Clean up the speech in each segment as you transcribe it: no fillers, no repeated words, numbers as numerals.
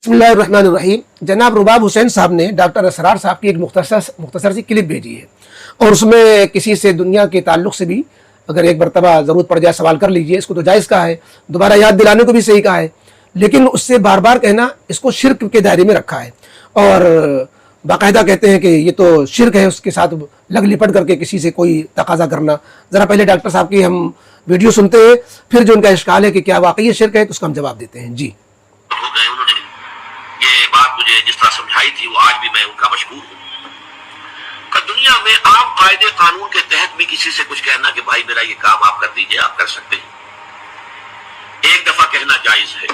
बिस्मिल्लाहिर्रहमानिर्रहीम। जनाब रुबाब हुसैन साहब ने डॉक्टर असरार साहब की एक मुख्तसर सी क्लिप भेजी है और उसमें किसी से दुनिया के ताल्लुक़ से भी अगर एक मरतबा ज़रूरत पड़ जाए सवाल कर लीजिए, इसको तो जायज़ कहा है, दोबारा याद दिलाने को भी सही कहा है, लेकिन उससे बार बार कहना इसको शिर्क के दायरे में रखा है और बाकायदा कहते हैं कि ये तो शिर्क है, उसके साथ लग लिपट करके किसी से कोई तकाजा करना। ज़रा पहले डॉक्टर साहब की हम वीडियो सुनते हैं, फिर जो उनका इश्काल है कि क्या वाकई ये शिर्क है तो उसका हम जवाब देते हैं। जी, ये बात मुझे जिस तरह समझाई थी वो आज भी मैं उनका मशहूर हूँ कि दुनिया में आम कायदे कानून के तहत भी किसी से कुछ कहना कि भाई मेरा ये काम आप कर दीजिए, आप कर सकते हैं, एक दफा कहना जायज है।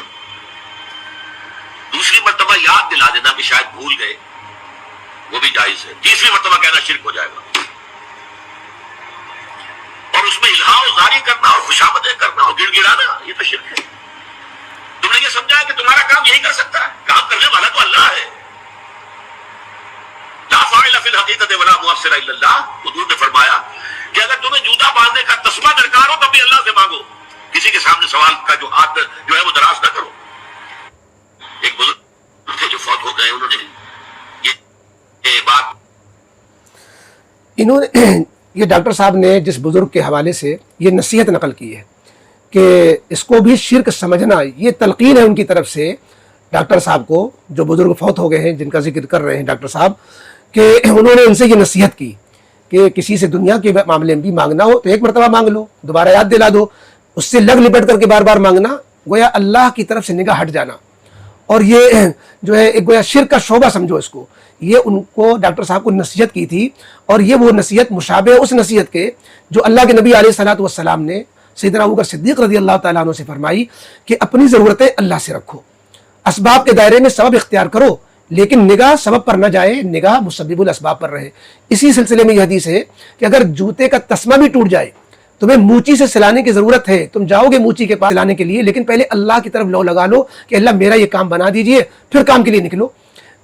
दूसरी मर्तबा याद दिला देना कि शायद भूल गए, वो भी जायज है। तीसरी मर्तबा कहना शिर्क हो जाएगा और उसमें इल्हाम जारी करना और खुशामदें करना और गिड़गिड़ाना, ये तो शिर्क है। तुमने ये समझा है कि तुम्हारा काम यही कर सकता है, काम करने वाला तो अल्लाह है। ला फाइल फिल हकीकत वला मुअस्सिर इल्लल्लाह। हुजूर ने फरमाया कि अगर तुम्हें जूता बांधने का तस्मा दरकार हो तब भी अल्लाह से मांगो, किसी के सामने सवाल का जो हाथ जो है वो दराज ना करो। एक बुजुर्ग थे जो फौत हो गए, उन्होंने ये बात इन्होंने ये डॉक्टर साहब ने जिस बुजुर्ग के हवाले से ये नसीहत नकल की है कि इसको भी शिर्क समझना, ये तलकीन है उनकी तरफ से डॉक्टर साहब को, जो बुजुर्ग फौत हो गए हैं जिनका जिक्र कर रहे हैं डॉक्टर साहब, कि उन्होंने इनसे ये नसीहत की कि किसी से दुनिया के मामले में भी मांगना हो तो एक मरतबा मांग लो, दोबारा याद दिला दो। उससे लग लिपट करके बार बार मांगना गोया अल्लाह की तरफ से निगाह हट जाना, और ये जो है एक गोया शिर्क का शोबा समझो इसको। ये उनको डॉक्टर साहब को नसीहत की थी और ये वो नसीहत मुशाबे उस नसीहत के जो अल्लाह के नबी अलैहिस्सलातु वस्सलाम ने सैयदना अबू बकर सिद्दीक़ रज़ी अल्लाह तआला अन्हु से फरमाई कि अपनी ज़रूरतें अल्लाह से रखो, असबाब के दायरे में सबब इख्तियार करो, लेकिन निगाह सबब पर न जाए, निगाह मुसब्बिबुल असबाब पर रहे। इसी सिलसिले में यह हदीस है कि अगर जूते का तस्मा भी टूट जाए, तुम्हें मूची से सिलाने की ज़रूरत है, तुम जाओगे मूची के पास सिलाने के लिए, लेकिन पहले अल्लाह की तरफ लो लगा लो कि अल्लाह मेरा ये काम बना दीजिए, फिर काम के लिए निकलो।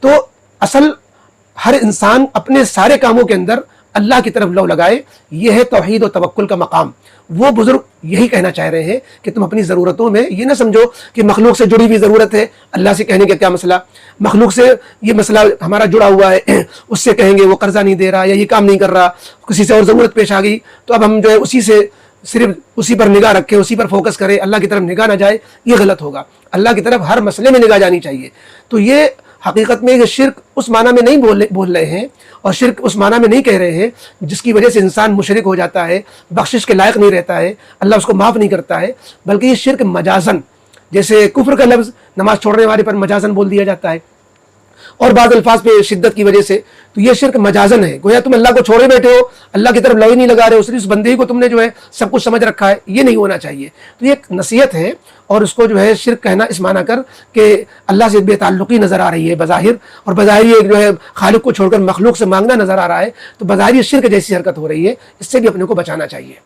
तो असल हर इंसान अपने सारे कामों के अंदर अल्लाह की तरफ लो लगाए, यह है तौहीद और तवक्कुल का मकाम। वो बुजुर्ग यही कहना चाह रहे हैं कि तुम अपनी ज़रूरतों में ये ना समझो कि मखलूक से जुड़ी हुई ज़रूरत है, अल्लाह से कहने का क्या मसला, मखलूक से ये मसला हमारा जुड़ा हुआ है, उससे कहेंगे वो कर्जा नहीं दे रहा या ये काम नहीं कर रहा, किसी से और ज़रूरत पेश आ गई तो अब हम जो है उसी से सिर्फ उसी पर निगाह रखें, उसी पर फोकस करें, अल्लाह की तरफ निगाह ना जाए, ये गलत होगा। अल्लाह की तरफ हर मसले में निगाह जानी चाहिए। तो ये हकीकत में ये शिर्क उस माना में नहीं बोल रहे हैं और शिर्क उस माना में नहीं कह रहे हैं जिसकी वजह से इंसान मुशरिक हो जाता है, बख्शिश के लायक नहीं रहता है, अल्लाह उसको माफ़ नहीं करता है, बल्कि ये शिर्क मजाजन, जैसे कुफ्र का लफ्ज़ नमाज छोड़ने वाले पर मजाजन बोल दिया जाता है और बाद अल्फाज पे शिद्दत की वजह से, तो ये शिर्क मजाजन है। गोया तुम अल्लाह को छोड़े बैठे हो, अल्लाह की तरफ लव ही नहीं लगा रहे हो, सिर्फ उस बंदे को तुमने जो है सब कुछ समझ रखा है, ये नहीं होना चाहिए। तो ये एक नसीहत है और उसको जो है शिर्क कहना इस माना कर कि अल्लाह से बेताल्लुकी नज़र आ रही है बज़ाहिर, और बज़ाहिर ये जो है खालिक को छोड़कर मखलूक से मांगना नज़र आ रहा है, तो बज़ाहिर शिर्क जैसी हरकत हो रही है, इससे भी अपने को बचाना चाहिए।